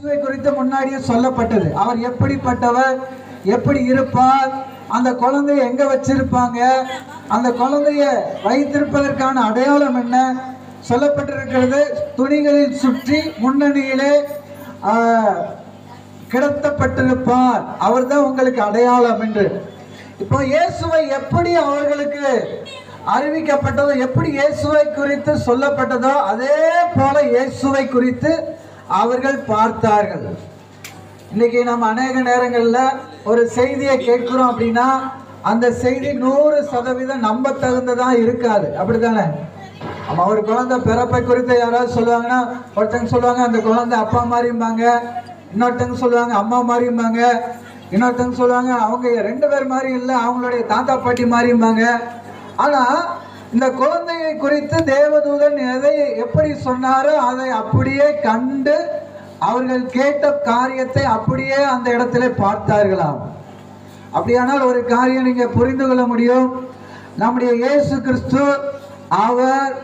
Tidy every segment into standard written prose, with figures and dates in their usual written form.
குறித்து முன்னாடியே சொல்லப்பட்டது. அவர் எப்படிப்பட்டவர், எப்படி இருப்பார், அந்த குழந்தைய எங்க வச்சிருப்பாங்க, அந்த குழந்தைய வைத்திருப்பதற்கான அடையாளம் என்ன சொல்லப்பட்டிருக்கிறது. துணிகளில் சுற்றி முன்னணியிலே கிடத்தப்பட்டிருப்பார், அவர் தான் உங்களுக்கு அடையாளம் என்று. இப்போ இயேசுவை எப்படி அவர்களுக்கு அறிவிக்கப்பட்டதோ, எப்படி இயேசுவை குறித்து சொல்லப்பட்டதோ, அதே போல இயேசுவை குறித்து அவர்கள் பார்த்தார்கள். இன்னைக்கு நம்ம அநேக நேரங்கள்ல ஒரு செய்தியை கேட்கிறோம் அப்படின்னா அந்த செய்தி 100% நம்ப தகுந்ததா இருக்காது. அப்படித்தானே? நம்ம ஒரு குழந்தை பிறப்பை குறித்து யாராவது சொல்லுவாங்கன்னா, ஒருத்தங்க சொல்லுவாங்க அந்த குழந்தை அப்பா மாதிரிம்பாங்க, இன்னொருத்தங்க சொல்லுவாங்க அம்மா மாதிரிம்பாங்க, இன்னொருத்தங்க சொல்லுவாங்க அவங்க 2 பேர் மாதிரி இல்லை, அவங்களுடைய தாத்தா பாட்டி மாதிரிம்பாங்க. ஆனா இந்த குழந்தையை குறித்து தேவதூதன் எதை எப்படி சொன்னாரோ அதை அப்படியே கண்டு அவர்கள் கேட்ட காரியத்தை அப்படியே அந்த இடத்துல பார்த்தார்களாம். அப்படியானால் ஒரு காரியம் நீங்க புரிந்து கொள்ள முடியும். நம்முடைய இயேசு கிறிஸ்து அவர்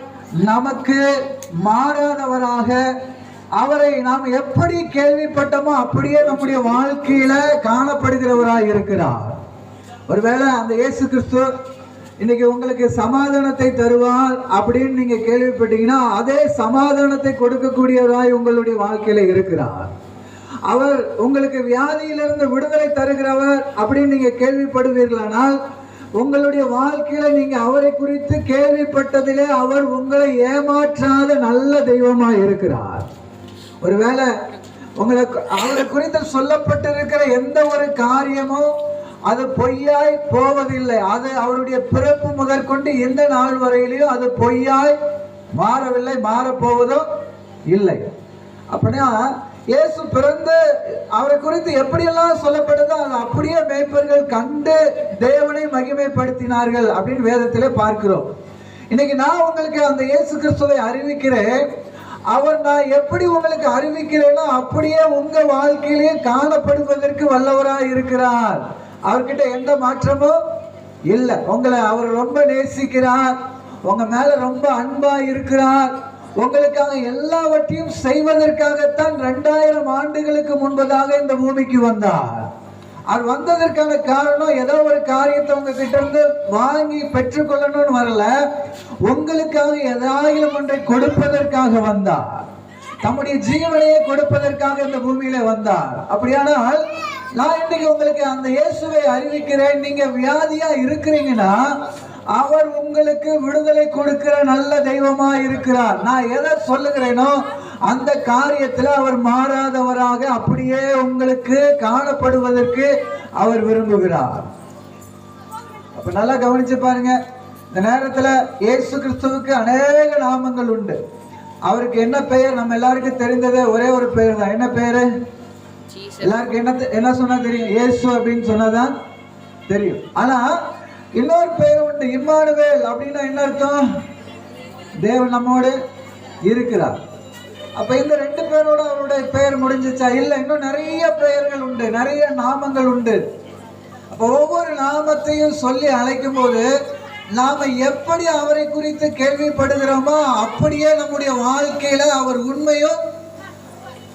நமக்கு மாறாதவராக, அவரை நாம் எப்படி கேள்விப்பட்டோமோ அப்படியே நம்முடைய வாழ்க்கையில காணப்படுகிறவராய் இருக்கிறார். ஒருவேளை அந்த இயேசு கிறிஸ்து இன்னைக்கு உங்களுக்கு சமாதானத்தை தருவார் அப்படின்னு நீங்க கேள்விப்பட்டீங்கன்னா அதே சமாதானத்தை கொடுக்கக்கூடியவராய் உங்களுடைய வாழ்க்கையில இருக்கிறார். அவர் உங்களுக்கு வியாதியிலிருந்து விடுதலை தருகிறவர் அப்படின்னு நீங்க கேள்விப்படுவீர்களானால் உங்களுடைய வாழ்க்கையில நீங்க அவரை குறித்து கேள்விப்பட்டதிலே அவர் உங்களை ஏமாற்றாத நல்ல தெய்வமாய் இருக்கிறார். ஒருவேளை உங்களுக்கு அவரை குறித்து சொல்லப்பட்டிருக்கிற எந்த ஒரு காரியமும் அது பொய்யாய் போவதில்லை. அது அவருடைய பிறப்பு முதற்கொண்டு எந்த நாள் வரையிலையும் அது பொய்யாய் மாறவில்லை, மாறப்போவதும் இல்லை. அப்படின்னா இயேசு பிறந்து அவரை குறித்து எப்படியெல்லாம் சொல்லப்படுதோ அது அப்படியே மேய்ப்பர்கள் கண்டு தேவனை மகிமைப்படுத்தினார்கள் அப்படின்னு வேதத்திலே பார்க்கிறோம். இன்னைக்கு நான் உங்களுக்கு அந்த இயேசு கிறிஸ்துவை அறிவிக்கிறேன். அவர் நான் எப்படி உங்களுக்கு அறிவிக்கிறேனோ அப்படியே உங்க வாழ்க்கையிலேயே காணப்படுவதற்கு வல்லவராய் இருக்கிறார். அவர்கிட்ட எந்த மாற்றமும் இல்லை. உங்களை அவர் ரொம்ப நேசிக்கிறார், உங்க மேல ரொம்ப அன்பா இருக்கிறார். உங்களுக்காக எல்லாவற்றையும் செய்வதற்காகத்தான் 2000 ஆண்டுகளுக்கு முன்பதாக இந்த பூமிக்கு வந்தார். அவர் வந்ததற்கான காரணம் ஏதோ ஒரு காரியத்தை உங்ககிட்ட இருந்து வாங்கி பெற்றுக்கொள்ளணும்னு வரல, உங்களுக்காக ஏதாயிலும் ஒன்றை கொடுப்பதற்காக வந்தார். தம்முடைய ஜீவனையே கொடுப்பதற்காக இந்த பூமியில வந்தார். அப்படியானால் நான் இன்னைக்கு உங்களுக்கு அந்த இயேசுவை அறிவிக்கிறேன். நீங்க வியாதியா இருக்கிறீங்கன்னா அவர் உங்களுக்கு விடுதலை கொடுக்கிற நல்ல தெய்வமா இருக்கிறார். நான் எதை சொல்லுகிறேனோ அந்த காரியத்துல அவர் மாறாதவராக அப்படியே உங்களுக்கு காணப்படுவதற்கு அவர் விரும்புகிறார். அப்ப நல்லா கவனிச்சு பாருங்க. இந்த நேரத்துல இயேசு கிறிஸ்துவுக்கு அநேக நாமங்கள் உண்டு. அவருக்கு என்ன பெயர்? நம்ம எல்லாருக்கும் தெரிந்ததே ஒரே ஒரு பெயர் தான். என்ன பெயரு? எல்லாருக்கும் என்ன சொன்னா தெரியும்? இயேசு அப்படின்னு சொன்னாதான் தெரியும். ஆனா இன்னொரு பெயர் உண்டு, இம்மானுவேல். அப்படின்னா என்ன அர்த்தம்? தேவன் நம்மோடு இருக்கிறார். அப்ப இந்த 2 பேரோட அவருடைய பெயர் முடிஞ்சிச்சா? இல்ல, இன்னும் நிறைய பெயர்கள் உண்டு, நிறைய நாமங்கள் உண்டு. அப்ப ஒவ்வொரு நாமத்தையும் சொல்லி அழைக்கும் போது நாம எப்படி அவரை குறித்து கேள்விப்படுகிறோமோ அப்படியே நம்முடைய வாழ்க்கையில அவர் உண்மையும்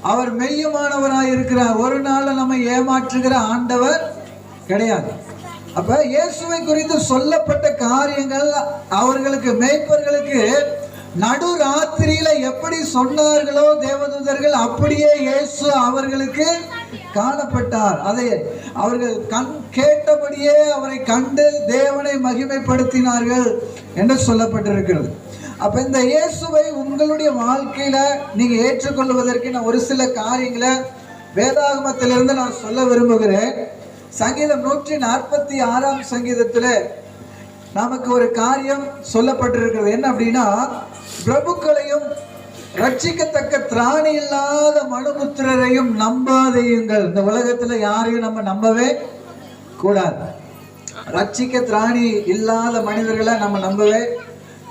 அவர் மெய்யுமானவராய் இருக்கிறார். ஒரு நாள் நம்ம ஏமாற்றுகிற ஆண்டவர் கிடையாது. அப்ப இயேசுவை குறித்து சொல்லப்பட்ட காரியங்கள் அவர்களுக்கு மேய்ப்பர்களுக்கு நடு ராத்திரியில எப்படி சொன்னார்களோ தேவதூதர்கள் அப்படியே இயேசு அவர்களுக்கு காணப்பட்டார். அதை அவர்கள் கேட்டபடியே அவரை கண்டு தேவனை மகிமைப்படுத்தினார்கள் என்று சொல்லப்பட்டிருக்கிறது. அப்ப இந்த இயேசுவை உங்களுடைய வாழ்க்கையில நீங்க ஏற்றுக்கொள்வதற்கு நான் ஒரு சில காரியங்களை வேதாகமத்திலிருந்து நான் சொல்ல விரும்புகிறேன். சங்கீதம் 146 சங்கீதத்துல நமக்கு ஒரு காரியம் சொல்லப்பட்டிருக்கிறது. என்ன அப்படின்னா, பிரபுக்களையும் ரட்சிக்கத்தக்க திராணி இல்லாத மனுபுத்திரரையும் நம்பாதேயுங்கள். இந்த உலகத்துல யாரையும் நம்ம நம்பவே கூடாது. ரட்சிக்க திராணி இல்லாத மனிதர்களை நம்ம நம்பவே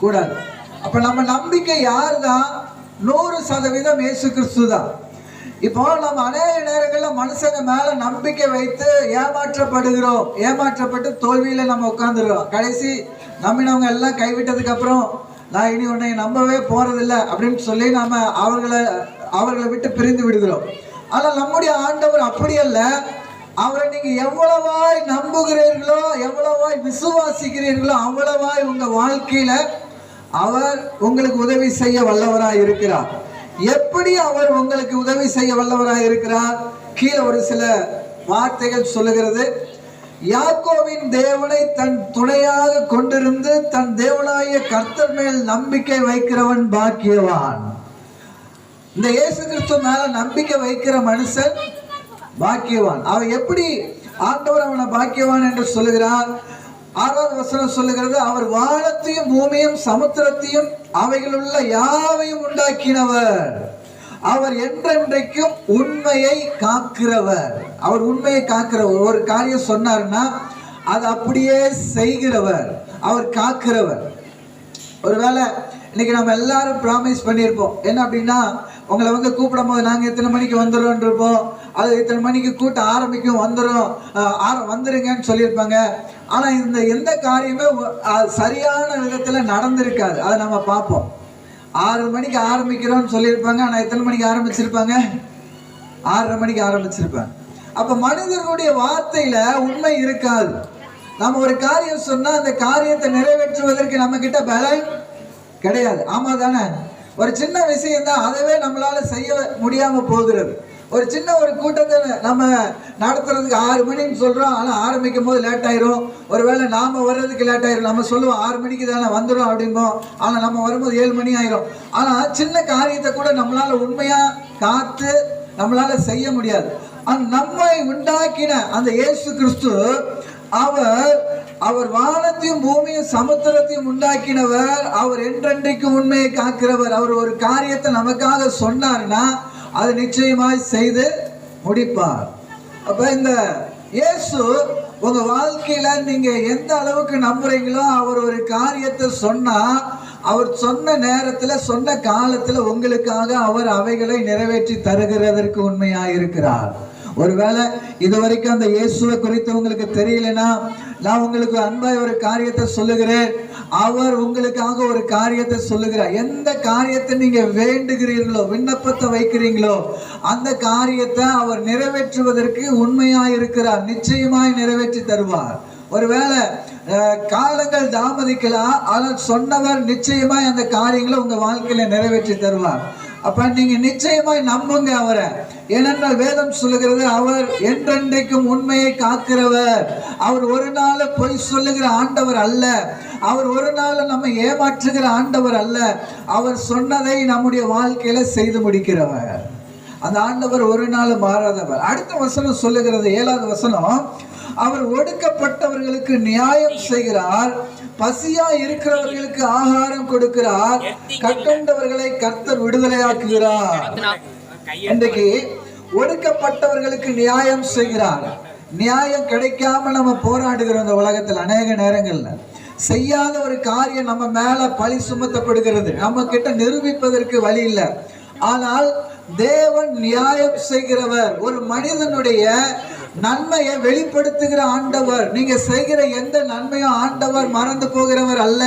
கூடாது. அப்ப நம்ம நம்பிக்கை யார் தான்? 100% இயேசு கிறிஸ்து தான். இப்போ நம்ம அநேக நேரங்கள்ல மனுஷங்க மேல நம்பிக்கை வைத்து ஏமாற்றப்படுகிறோம். ஏமாற்றப்பட்டு தோல்வியில நம்ம உட்கார்ந்துருக்கோம். கடைசி நம்பினவங்க எல்லாம் கைவிட்டதுக்கு அப்புறம் நான் இனி உன்னை நம்பவே போறதில்லை அப்படின்னு சொல்லி நாம அவர்களை விட்டு பிரிந்து விடுகிறோம். ஆனால் நம்முடைய ஆண்டவர் அப்படி அல்ல. அவரை நீங்க எவ்வளவாய் நம்புகிறீர்களோ, எவ்வளவாய் விசுவாசிக்கிறீர்களோ, அவ்வளவாய் உங்க வாழ்க்கையில அவர் உங்களுக்கு உதவி செய்ய வல்லவராய் இருக்கிறார். எப்படி அவர் உங்களுக்கு உதவி செய்ய வல்லவராய் இருக்கிறார்? கீழே ஒரு சில வார்த்தைகள் சொல்லுகிறது. யாக்கோவின் தேவனை தன் துணையாக கொண்டிருந்து தன் தேவனாகிய கர்த்தர் மேல் நம்பிக்கை வைக்கிறவன் பாக்கியவான். இந்த இயேசு கிறிஸ்து மேல நம்பிக்கை வைக்கிற மனுஷன் பாக்கியவான். அவன் எப்படி ஆண்டவர் அவனை பாக்கியவான் என்று சொல்லுகிறார்? 6வது வசனம் சொல்லுகிறது, அவர் வானத்தையும் பூமியும் சமுத்திரத்தையும் அவைகளுள்ள யாவையும் உண்டாக்கினவர். அவர் என்றென்றைக்கும் உண்மையை காக்கிறவர். அவர் உண்மையை காக்கிறவர். ஒரு காரியம் சொன்னார்னா அது அப்படியே செய்கிறவர். அவர் காக்கிறவர். ஒருவேளை இன்னைக்கு நம்ம எல்லாரும் ப்ராமிஸ் பண்ணியிருப்போம். என்ன அப்படின்னா, உங்களை வந்து கூப்பிடும் போது நாங்கள் இத்தனை மணிக்கு வந்துடும் இருப்போம், அது இத்தனை மணிக்கு கூட்டம் ஆரம்பிக்கும் வந்துருங்கன்னு சொல்லியிருப்பாங்க. ஆனால் இந்த எந்த காரியமே சரியான விதத்தில் நடந்திருக்காது. அதை நம்ம பார்ப்போம். 6 மணிக்கு ஆரம்பிக்கிறோம்னு சொல்லியிருப்பாங்க, ஆனால் எத்தனை மணிக்கு ஆரம்பிச்சிருப்பாங்க? 6:30 மணிக்கு ஆரம்பிச்சிருப்பாங்க. அப்போ மனிதர்களுடைய வார்த்தையில உண்மை இருக்காது. நம்ம ஒரு காரியம் சொன்னா அந்த காரியத்தை நிறைவேற்றுவதற்கு நம்ம கிட்ட பலன் கிடையாது. ஆமா தானே? ஒரு சின்ன விஷயம் தான், அதவே நம்மளால செய்ய முடியாம போகிறது. ஒரு சின்ன ஒரு கூட்டத்தை நம்ம நடத்துறதுக்கு 6 மணின்னு சொல்றோம், ஆனா ஆரம்பிக்கும் போது லேட் ஆயிரும். ஒருவேளை நாம வர்றதுக்கு லேட் ஆயிரும். நம்ம சொல்லுவோம் 6 மணிக்கு தானே வந்துடும் அப்படிம்போம், ஆனா நம்ம வரும்போது 7 மணி ஆயிரும். ஆனா சின்ன காரியத்தை கூட நம்மளால உண்மையா காத்து நம்மளால செய்ய முடியாது. நம்மை உண்டாக்கின அந்த இயேசு கிறிஸ்து அவர் வானத்தையும் பூமியும் சமுத்திரத்தையும் உண்டாக்கினவர். அவர் என்றென்றைக்கும் உண்மையை காக்கிறவர். அவர் ஒரு காரியத்தை நமக்காக சொன்னார்னா அதை நிச்சயமாய் செய்து முடிப்பார். அப்ப இந்த இயேசு உங்க வாழ்க்கையில நீங்க எந்த அளவுக்கு நம்புறீங்களோ, அவர் ஒரு காரியத்தை சொன்னா அவர் சொன்ன நேரத்துல சொன்ன காலத்துல உங்களுக்காக அவர் அவைகளை நிறைவேற்றி தருகிறதற்கு உண்மையாக இருக்கிறார். ஒருவேளை இதுவரைக்கும் அந்த இயேசுவை குறித்து உங்களுக்கு தெரியலனா, நான் உங்களுக்கு அன்பாய் ஒரு காரியத்தை சொல்லுகிறேன். அவர் உங்களுக்காக ஒரு காரியத்தை சொல்லுகிறார். எந்த காரியத்தை நீங்க வேண்டுகிறீர்களோ, விண்ணப்பத்தை வைக்கிறீங்களோ, அந்த காரியத்தை அவர் நிறைவேற்றுவதற்கு உண்மையாய் இருக்கிறார். நிச்சயமாய் நிறைவேற்றி தருவார். ஒருவேளை காலங்கள் தாமதிக்கலாம், ஆனால் சொன்னவர் நிச்சயமாய் அந்த காரியங்களை உங்க வாழ்க்கையில நிறைவேற்றி தருவார். அப்ப நீங்க நிச்சயமாய் நம்புங்க அவரை. ஏனென்றால் வேதம் சொல்லுகிறது, அவர் என்றென்றைக்கும் உண்மையை காக்கிறவர். அவர் ஒரு நாள் பொய் சொல்லுகிற ஆண்டவர் அல்ல. அவர் ஒரு நாள் நம்ம ஏமாற்றுகிற ஆண்டவர் அல்ல. அவர் சொன்னதை நம்முடைய வாழ்க்கையில செய்து முடிக்கிறவர். அந்த ஆண்டவர் ஒரு நாள் மாறாதவர். அடுத்த வசனம் சொல்லுகிறது, 7வது வசனம், அவர் ஒடுக்கப்பட்டவர்களுக்கு நியாயம் செய்கிறார், பசியா இருக்கிறவர்களுக்கு ஆகாரம் கொடுக்கிறார், கட்டுண்டவர்களை கர்த்தர் விடுதலையாக்குகிறார். இன்றைக்கு ஒடுக்கப்பட்டவர்களுக்கு நியாயம் செய்கிறார். நியாயம் கிடைக்காம நம்ம போராடுகிறோம். இந்த உலகத்தில் அநேக நேரங்கள்ல செய்யாத ஒரு காரியம் நம்ம மேல பழி சுமத்தப்படுகிறது. நம்ம கிட்ட நிரூபிப்பதற்கு வழி இல்லை. ஆனால் தேவன் நியாயம் செய்கிறவர். ஒரு மனிதனுடைய நன்மையை வெளிப்படுத்துகிற ஆண்டவர். நீங்க செய்கிற எந்த நன்மையும் ஆண்டவர் மறந்து போகிறவர் அல்ல.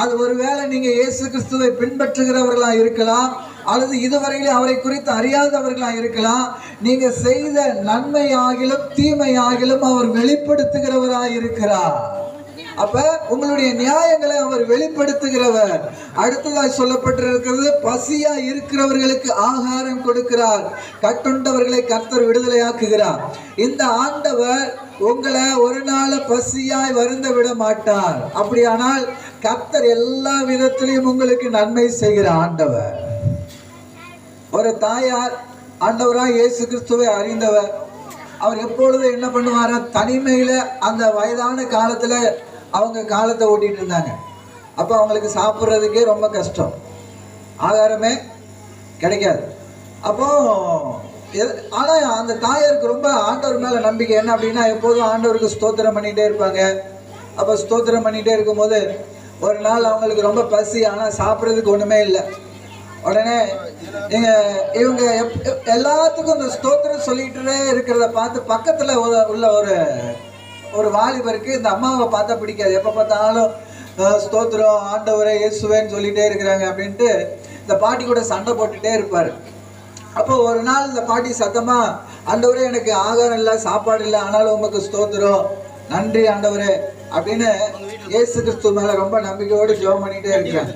அது ஒருவேளை நீங்க இயேசு கிறிஸ்துவை பின்பற்றுகிறவர்களா இருக்கலாம், அல்லது இதுவரையிலும் அவரை குறித்து அறியாதவர்களா இருக்கலாம். நீங்க செய்த நன்மையாகிலும் தீமையாகிலும் அவர் வெளிப்படுத்துகிறவராய் இருக்கிறார். அப்ப உங்களுடைய நியாயங்களை அவர் வெளிப்படுத்துகிறவர். அடுத்ததாக சொல்லப்பட்டிருக்கிறது, பசியா இருக்கிறவர்களுக்கு ஆகாரம் கொடுக்கிறார், கட்டுண்டவர்களை கர்த்தர் விடுதலையாக்குகிறார். இந்த ஆண்டவர் உங்களை ஒரு நாள் பசியாய் வருந்த விட மாட்டார். அப்படியானால் கர்த்தர் எல்லா விதத்திலையும் உங்களுக்கு நன்மை செய்கிற ஆண்டவர். ஒரு தாயார் ஆண்டவராய் இயேசு கிறிஸ்துவை அறிந்தவர். அவர் எப்பொழுது என்ன பண்ணுவார, தனிமையில அந்த வயதான காலத்துல அவங்க காலத்தை ஓட்டிட்டு இருந்தாங்க. அப்போ அவங்களுக்கு சாப்பிட்றதுக்கே ரொம்ப கஷ்டம், ஆகாரமே கிடைக்காது. அப்போ ஆனா அந்த தாயாருக்கு ரொம்ப ஆண்டவர் மேல நம்பிக்கை. என்ன அப்படின்னா, எப்போதும் ஆண்டவருக்கு ஸ்தோத்திரம் பண்ணிட்டே இருப்பாங்க. அப்போ ஸ்தோத்திரம் பண்ணிட்டே இருக்கும்போது ஒரு நாள் அவங்களுக்கு ரொம்ப பசி, ஆனா சாப்பிட்றதுக்கு ஒண்ணுமே இல்லை. உடனே இவங்க எல்லாத்துக்கும் இந்த ஸ்தோத்திரம் சொல்லிட்டு இருக்கிறத பார்த்து பக்கத்துல உள்ள ஒரு வாலிபருக்கு இந்த அம்மாவை பார்த்தா பிடிக்காது. எப்போ பார்த்தாலும் ஸ்தோத்திரம் ஆண்டவரே இயேசுவேன்னு சொல்லிட்டே இருக்கிறாங்க அப்படின்ட்டு இந்த பாட்டி கூட சண்டை போட்டுட்டே இருப்பாரு. அப்போ ஒரு நாள் இந்த பாட்டி சத்தமா, ஆண்டவரே எனக்கு ஆகாரம் இல்லை, சாப்பாடு இல்லை, ஆனாலும் உமக்கு ஸ்தோத்திரம், நன்றி ஆண்டவரே அப்படின்னு இயேசு கிறிஸ்து மேல ரொம்ப நம்பிக்கையோடு ஜெபம் பண்ணிட்டே இருக்கிறேன்.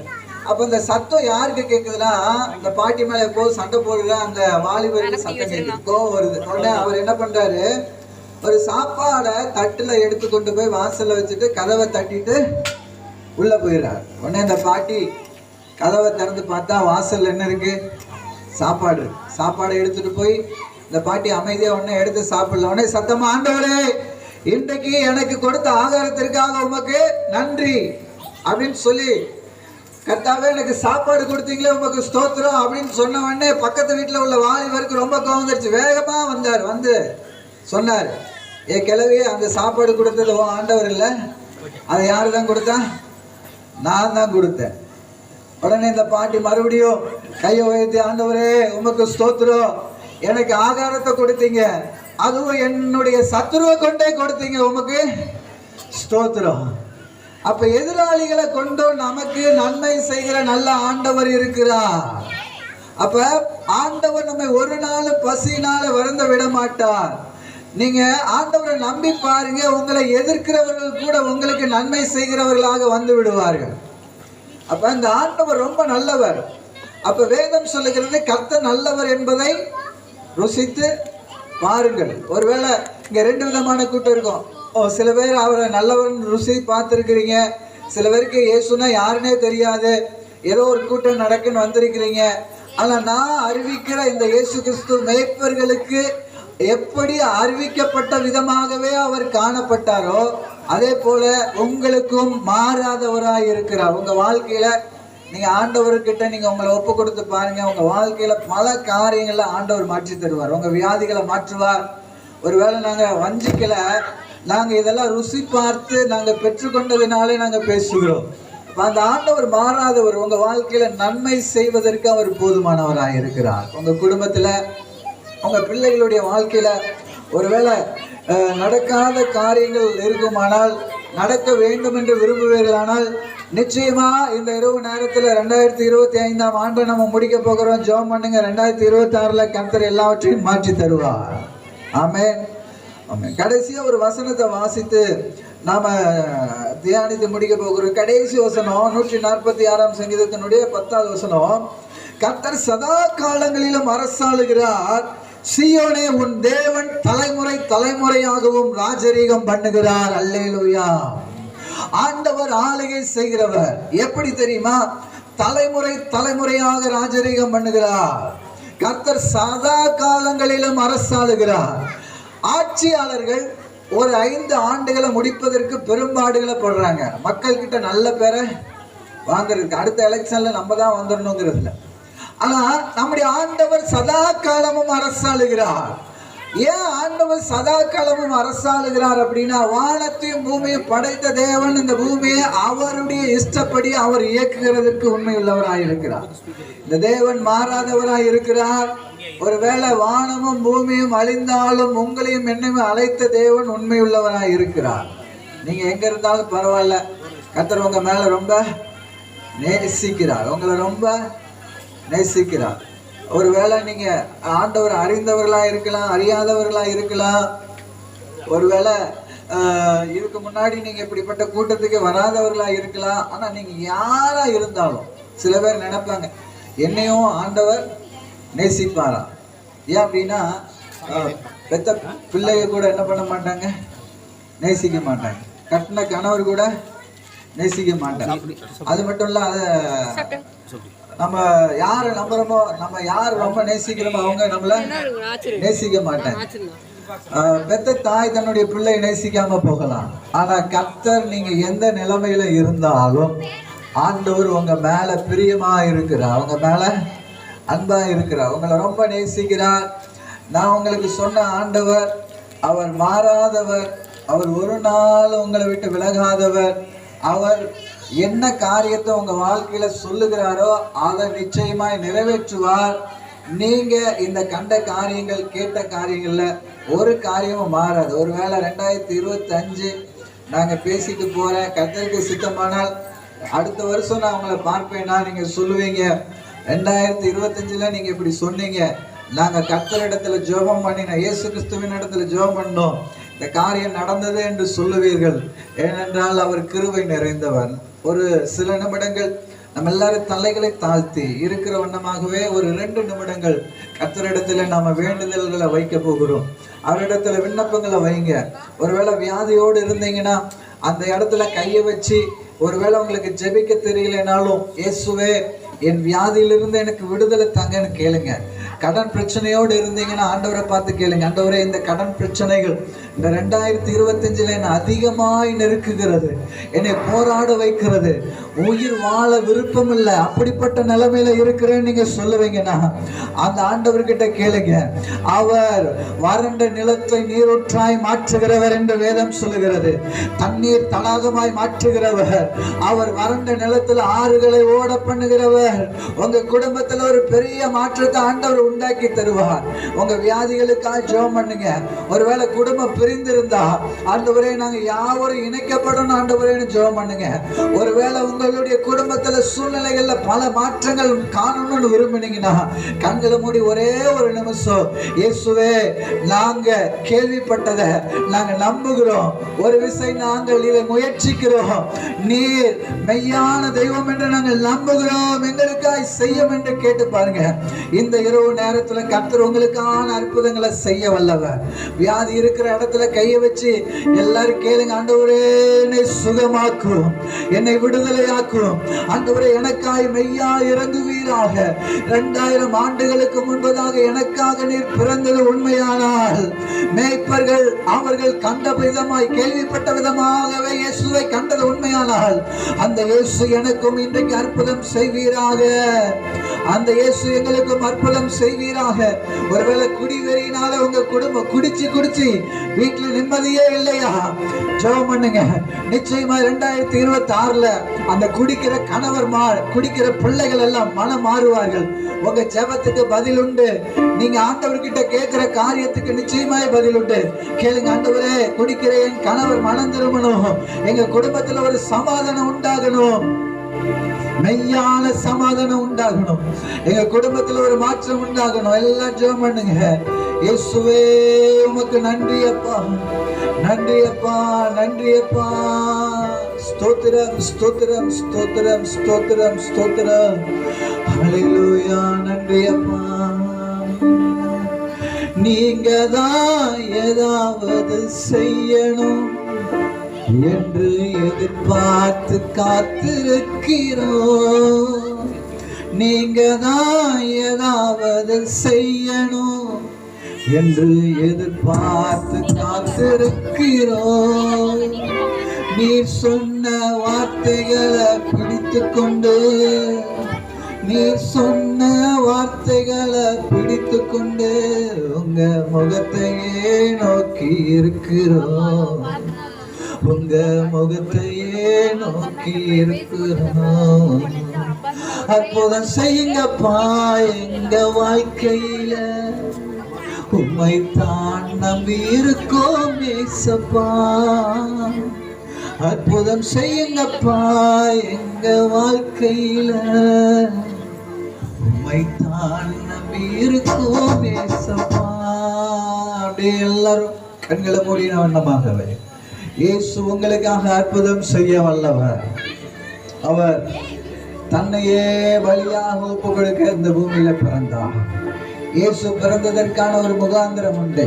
அப்ப இந்த சத்தம் யாருக்கு கேக்குதுன்னா, இந்த பாட்டி மேல எப்போது சண்டை போடுற அந்த வாலிபருக்கு சத்தம் கேட்குது, கோவம் வருது. உடனே அவர் என்ன பண்றாரு, ஒரு சாப்பாடை தட்டுல எடுத்து கொண்டு போய் வாசல்ல வச்சுட்டு கதவை தட்டிட்டு உள்ள போயிடுறாரு. உடனே இந்த பாட்டி கதவை திறந்து பார்த்தா வாசல்ல என்ன இருக்கு, சாப்பாடு. சாப்பாடை எடுத்துட்டு போய் இந்த பாட்டி அமைதியா உடனே எடுத்து சாப்பிடல. உடனே சத்தமா, ஆண்டவரே இன்றைக்கு எனக்கு கொடுத்த ஆகாரத்திற்காக உமக்கு நன்றி அப்படின்னு சொல்லி, கர்த்தாவே எனக்கு சாப்பாடு கொடுத்தீங்களே உமக்கு ஸ்தோத்திரம் அப்படின்னு சொன்ன உடனே பக்கத்து வீட்டில் உள்ள வாலிபருக்கு ரொம்ப கோவம் வந்துருச்சு. வேகமா வந்தார், வந்து சொன்னார், ஏ கிழவி, அந்த சாப்பாடு கொடுத்தது ஆண்டவர் இல்லை, அதை யாரு தான் கொடுத்தா, நான் தான் கொடுத்தேன். உடனே இந்த பாட்டி மறுபடியும் கையை உயர்த்தி, ஆண்டவரே உமக்கு ஸ்தோத்திரம், எனக்கு ஆகாரத்தை கொடுத்தீங்க, அதுவும் என்னுடைய சத்துருவை கொண்டே கொடுத்தீங்க, உமக்கு ஸ்தோத்திரம். அப்ப எதிராளிகளை கொண்டும் நமக்கு நன்மை செய்கிற நல்ல ஆண்டவர் இருக்கிறார். அப்ப ஆண்டவர் நம்மை ஒரு நாள் பசினால வருந்த விட மாட்டார். நீங்க ஆண்டவரை நம்பி பாருங்க, உங்களை எதிர்க்கிறவர்கள் கூட உங்களுக்கு நன்மை செய்கிறவர்களாக வந்து விடுவார்கள். அப்ப இந்த ஆண்டவர் ரொம்ப நல்லவர். அப்ப வேதம் சொல்லுகிறது, கர்த்தர் நல்லவர் என்பதை ருசித்து பாருங்கள். ஒருவேளை இங்க ரெண்டு விதமான கூட்டம் இருக்கும். சில பேர் அவரை நல்லவர் ருசி பார்த்துருக்கிறீங்க, சில பேருக்கு இயேசுனா யாருன்னே தெரியாது, ஏதோ ஒரு கூட்டம் நடக்குன்னு வந்திருக்கிறீங்க. ஆனா நான் அறிவிக்கிற இந்த இயேசு கிறிஸ்து மேய்ப்பர்களுக்கு எப்படி அறிவிக்கப்பட்ட விதமாகவே அவர் காணப்பட்டாரோ அதே போல உங்களுக்கும் மாறாதவராய் இருக்கிறார். உங்க வாழ்க்கையில நீங்க ஆண்டவர்கிட்ட நீங்க உங்களை ஒப்பு கொடுத்து பாருங்க, உங்க வாழ்க்கையில பல காரியங்களை ஆண்டவர் மாற்றி தருவார். உங்க வியாதிகளை மாற்றுவார். ஒருவேளை நாங்க வஞ்சிக்கல, நாங்க இதெல்லாம் ருசி பார்த்து நாங்க பெற்றுக்கொண்டதினாலே நாங்க பேசுகிறோம். அந்த ஆண்டவர் மாறாதவர். உங்க வாழ்க்கையில நன்மை செய்வதற்கு அவர் போதுமானவராக இருக்கிறார். உங்க குடும்பத்துல, உங்க பிள்ளைகளுடைய வாழ்க்கையில ஒருவேளை நடக்காத காரியங்கள் இருக்குமானால், நடக்க வேண்டும் என்று விரும்புவீர்களானால், நிச்சயமா இந்த இரவு நேரத்துல 2025ஆம் ஆண்டு நம்ம முடிக்க போகிறோம். ஜெபம் பண்ணுங்க. 2026ல கர்த்தர் எல்லாவற்றையும் மாற்றி தருவார். ஆமென். கடைசியா ஒரு வசனத்தை வாசித்து நாம தியானித்து முடிக்க போகிறோம். கடைசி வசனம் 146ஆம் சங்கீதத்தினுடைய 10வது வசனம். கர்த்தர் சதா காலங்களிலும் அரசாளுகிறார், சீயோனே உன் தேவன் தலைமுறை தலைமுறையாகவும் ராஜரீகம் பண்ணுகிறார். அல்லேலூயா. ஆண்டவர் ஆளுகை செய்கிறவர். எப்படி தெரியுமா? தலைமுறை தலைமுறையாக ராஜரீகம் பண்ணுகிறார். கர்த்தர் சதா காலங்களிலும் அரசாளுகிறார். ஆட்சியாளர்கள் ஒரு 5 ஆண்டுகளை முடிப்பதற்கு பெரும்பாடுகளை போடுறாங்க, மக்கள் கிட்ட நல்ல பேரை வாங்குறதுக்கு. அடுத்த எலெக்ஷன்ல நம்ம தான் வந்துடணுங்கிறதுல. ஆனா நம்முடைய ஆண்டவர் சதா காலமும் அரசாளுகிறார். ஏன் ஆண்டவர் சதா காலமும் அரசாளுகிறார் அப்படின்னா, வானத்தையும் பூமியும் படைத்த தேவன் இந்த பூமியை அவருடைய இஷ்டப்படி அவர் இயக்குகிறதுக்கு உண்மையுள்ளவராய் இருக்கிறார். இந்த தேவன் மாறாதவராய் இருக்கிறார். ஒருவேளை வானமும் பூமியும் அழிந்தாலும் உங்களையும் என்னையும் அழைத்த தேவன் உண்மையுள்ளவராய் இருக்கிறார். நீங்க எங்க இருந்தாலும் பரவாயில்ல, கர்த்தர் உங்க மேல ரொம்ப நேசிக்கிறார், உங்களை ரொம்ப நேசிக்கிறார். ஒருவேளை நீங்க ஆண்டவர் அறிந்தவர்களா இருக்கலாம், அறியாதவர்களா இருக்கலாம். ஒருவேளை இதுக்கு முன்னாடி நீங்க இப்படிப்பட்ட கூட்டத்துக்கு வராதவர்களா இருக்கலாம். ஆனா நீங்க யாரா இருந்தாலும் சில பேர் நினைப்பாங்க, என்னையும் ஆண்டவர் நேசிப்பாரா. ஏன் அப்படின்னா, பெத்த பிள்ளைய கூட என்ன பண்ண மாட்டாங்க, நேசிக்க மாட்டாங்க. கட்டின கணவர் கூட நேசிக்க மாட்டாங்க. அது மட்டும் இல்ல, நம்ம யாரை நம்புறோமோ, நம்ம யார் ரொம்ப நேசிக்கிறோமோ அவங்க நம்மள நேசிக்க மாட்டாங்க. பெத்த தாய் தன்னுடைய பிள்ளை நேசிக்காம போகலாம். ஆனா கர்த்தர் நீங்க எந்த நிலைமையில இருந்தாலும் ஆண்டவர் உங்க மேல பிரியமா இருக்கிறார், உங்க மேல அன்பா இருக்கிறார், உங்களை ரொம்ப நேசிக்கிறார். நான் உங்களுக்கு சொன்ன ஆண்டவர் அவர் மாறாதவர், அவர் ஒரு நாள் உங்களை விட்டு விலகாதவர். அவர் என்ன காரியத்தை உங்க வாழ்க்கையில சொல்லுகிறாரோ அதை நிச்சயமாய் நிறைவேற்றுவார். நீங்க இந்த கண்ட காரியங்கள், கேட்ட காரியங்கள்ல ஒரு காரியமும் மாறாது. ஒருவேளை 2025 நாங்க பேசிட்டு போறேன், கர்த்தருக்கு சித்தமானால் அடுத்த வருஷம் நான் உங்களை பார்ப்பேன்னா நீங்க சொல்லுவீங்க, 2025ல நீங்க இப்படி சொன்னீங்க, நாங்க கர்த்தரிடத்துல ஜெபம் பண்ணினோம், இயேசு கிறிஸ்துவின் இடத்துல ஜெபம் பண்ணோம், இந்த காரியம் நடந்தது என்று சொல்லுவீர்கள். ஏனென்றால் அவர் கிருபை நிறைந்தவர். ஒரு சில நிமிடங்கள் நம்ம எல்லாரும் தலைகளை தாழ்த்தி இருக்கிற வண்ணமாகவே ஒரு 2 நிமிடங்கள் கர்த்தரிடத்துல நாம வேண்டுதல்களை வைக்க போகிறோம். அவரிடத்துல விண்ணப்பங்களை வைங்க. ஒருவேளை வியாதியோடு இருந்தீங்கன்னா அந்த இடத்துல கையை வச்சு, ஒருவேளை உங்களுக்கு ஜெபிக்க தெரியலனாலும், இயேசுவே என் வியாதியிலிருந்து எனக்கு விடுதலை தாங்கன்னு கேளுங்க. கடன் பிரச்சனையோடு இருந்தீங்கன்னா ஆண்டவரை பார்த்து கேளுங்க, ஆண்டவரே இந்த கடன் பிரச்சனைகள் இந்த 2025 என்னை அதிகமாய் நெருக்குகிறது, என்னை போராட வைக்கிறது, உயிர் வாழ விருப்பம் இல்லை, அப்படிப்பட்ட நிலைமையில இருக்கிறேன்னு நீங்க சொல்லுவீங்கன்னா அந்த ஆண்டவர்கிட்ட கேளுங்க. அவர் வறண்ட நிலத்தை நீரூற்றாய் மாற்றுகிறவர் என்று வேதம் சொல்லுகிறது. தண்ணீர் தடாகமாய் மாற்றுகிறவர் அவர். வறண்ட நிலத்தில் ஆறுகளை ஓட பண்ணுகிறவர். உங்க குடும்பத்துல ஒரு பெரிய மாற்றத்தை ஆண்டவர் உண்டாக்கி தருவார். உங்க வியாதிகளுக்காக ஜெபம் பண்ணுங்க. ஒருவேளை குடும்பம் பிரிந்திருந்தா ஆண்டவரே நாங்க யாவரும் இணைக்கப்படணும் ஆண்டவரேன்னு ஜெபம் பண்ணுங்க. ஒருவேளை உங்களுடைய குடும்பத்துல சூழ்நிலைகள்ல பல மாற்றங்கள் காணணும்னு விரும்பினீங்கன்னா கண்களை மூடி ஒரே ஒரு நிமிஷம், இயேசுவே நாங்க கேள்விப்பட்டதை நாங்க நம்புகிறோம், ஒரு விசை நாங்கள் இதை முயற்சிக்கிறோம், நீர் மெய்யான தெய்வம் என்று நாங்கள் நம்புகிறோம், எங்களுக்காய் செய்யும் என்று கேட்டு பாருங்க. இந்த இரவு நேரத்துல கர்த்தர் உங்களுக்கான அற்புதங்களை செய்ய வல்லவர். வியாதி இருக்கிற இடத்துல கையை வச்சு எல்லாரும் கேளுங்க, ஆண்டவரே என்னை சுகமாக்கும், என்னை விடுதலையாக்கும், ஆண்டவரே எனக்காய் மெய்யா இறங்குவீராக. 2000 ஆண்டுகளுக்கு முன்பதாக எனக்காக நீர் பிறந்தது உண்மையானால், மேய்ப்பர்கள் அவர்கள் கண்ட விதமாய் கேள்விப்பட்ட விதமாகவே இயேசுவை கண்டது உண்மையானால், அந்த இயேசு எனக்கும் இன்றைக்கு அற்புதம் செய்வீராக. அந்த இயேசு எங்களுக்கும் அற்புதம் செய்வீராக. ஒருவேளை குடிவெறியினால உங்க குடும்பம் குடிச்சு வீட்டுல நிம்மதியே இல்லையா, ஜெபம் பண்ணுங்க. நிச்சயமா 2026 அந்த குடிக்கிற கணவர் குடிக்கிற பிள்ளைகள் எல்லாம் மனம் மாறுவார்கள். உங்க ஜெபத்துக்கு பதில் உண்டு. நீங்க ஆண்டவர்கிட்ட கேட்கிற காரியத்துக்கு நிச்சயமாய் பதில் உண்டு. கேளுங்க, ஆண்டவரே குடிக்கிற என் கணவர் மனம் திரும்பணும், எங்க குடும்பத்துல ஒரு சமாதானம் உண்டாகணும், மெய்யான சமாதானம் உண்டாகணும், எங்க குடும்பத்துல ஒரு மாற்றம் உண்டாகணும். எல்லாம் ஜெபம் பண்ணுங்க. இயேசுவே உமக்கு நன்றி அப்பா, நன்றி அப்பா, நன்றி அப்பா. ஸ்தோத்திரம் ஸ்தோத்திரம் ஸ்தோத்திரம் ஸ்தோத்திரம் ஸ்தோத்திரம். ஹல்லேலூயா. நன்றி அப்பா. நீங்க தான் ஏதாவது செய்யணும் என்று எதிர்பார்த்து காத்திருக்கிறோம். நீங்க தான் ஏதாவது செய்யணும் என்று எதிர்பார்த்து காத்திருக்கிறோம். நீ சொன்ன வார்த்தைகளை பிடித்து கொண்டு, நீ சொன்ன வார்த்தைகளை பிடித்து கொண்டு உங்க முகத்தையே நோக்கி இருக்கிறோம், உங்க முகத்தையே நோக்கி இருக்கிறோம். அற்புதம் செய்யுங்கப்பா எங்க வாழ்க்கையில, உம்மை தான் நம்பி இருக்கோம் ஏசப்பா. அற்புதம் செய்யுங்கப்பா எங்க வாழ்க்கையில, உம்மை தான் நம்பி இருக்கோம் ஏசப்பா. அப்படியே எல்லாரும் கண்களை மூடின வண்ணமாகவே இயேசு உங்களுக்காக அற்புதம் செய்ய வல்லவர். அவர் தன்னையே பலியாக ஒப்பு கொடுக்க இந்த பூமியில பிறந்தார். இயேசு பிறந்ததற்கான ஒரு முகாந்திரம் உண்டு.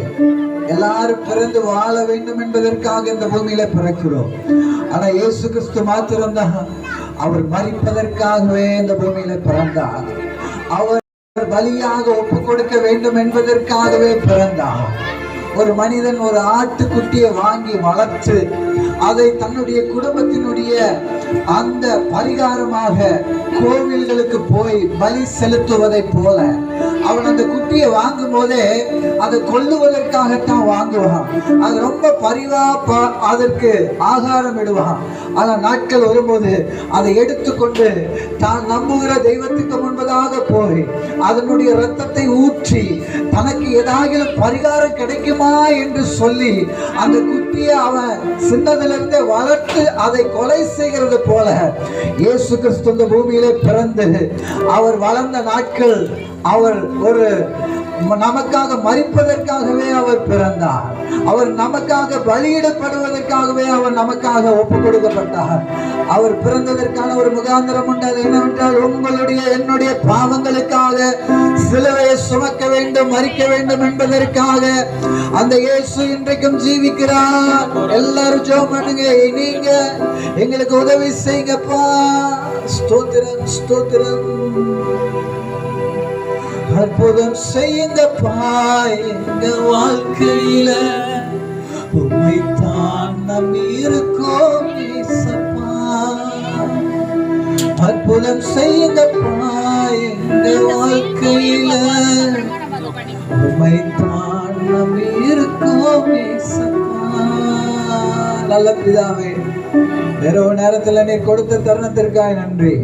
எல்லாரும் பிறந்து வாழ வேண்டும் என்பதற்காக இந்த பூமியில பிறக்கிறோம். ஆனா இயேசு கிறிஸ்து மாத்திரம்தான் அவர் மரிப்பதற்காகவே இந்த பூமியில பிறந்தார். அவர் பலியாக ஒப்பு கொடுக்க வேண்டும் என்பதற்காகவே பிறந்தார். ஒரு மனிதன் ஒரு ஆட்டுக்குட்டியை வாங்கி வளர்த்து அதை தன்னுடைய குடும்பத்தினுடைய அந்த பரிகாரமாக கோவில்களுக்கு போய் பலி செலுத்துவதை போல அவன் அந்த குட்டியை வாங்கும் போதே அதை கொல்லுவதற்காகத்தான் வாங்குவான். அது ரொம்ப பரிவா அதற்கு ஆகாரம் இடுவான். ஆனா நாட்கள் வரும்போது அதை எடுத்துக்கொண்டு தான் நம்புகிற தெய்வத்துக்கு முன்பதாக போய் அதனுடைய இரத்தத்தை ஊற்றி தனக்கு ஏதாவது பரிகாரம் கிடைக்குமா என்று சொல்லி அந்த குட்டியை அவன் சின்னதிலிருந்து வளர்த்து அதை கொலை செய்கிறது போல இயேசு கிறிஸ்து இந்த பூமியிலே பிறந்து அவர் வளர்ந்த நாட்கள் அவர் ஒரு நமக்காக மரிப்பதற்காகவே அவர் பிறந்தார். அவர் நமக்காக பலியிடப்படுவதற்காகவே அவர் நமக்காக ஒப்பு கொடுக்கப்பட்டார். அவர் பிறந்ததற்கான ஒரு முகாந்திரம் உண்டு. அது என்னவென்றால், உங்களுடைய என்னுடைய பாவங்களுக்காக சிலுவையை சுமக்க வேண்டும், மரிக்க வேண்டும் என்பதற்காக அந்த இயேசு இன்றைக்கும் ஜீவிக்கிறார். எல்லாரும் ஜெபம் பண்ணுங்க. நீங்க எங்களுக்கு உதவி செய்யுங்கப்பா. ஸ்தோத்திரம், ஸ்தோத்திரம். அற்புதம் செய்யுங்கப்பா எங்க வாழ்க்கையில. உம்மைத்தான் நம்பி இருக்கோம் இயேசப்பா. அற்புதம் செய்யுங்கப்பா எங்க வாழ்க்கையில. உம்மைத்தான் நம்பி இருக்கோம் இயேசப்பா. நல்ல பிதாவே, வேற ஒரு நேரத்துல நீ கொடுத்த தருணத்திற்காக நன்றி.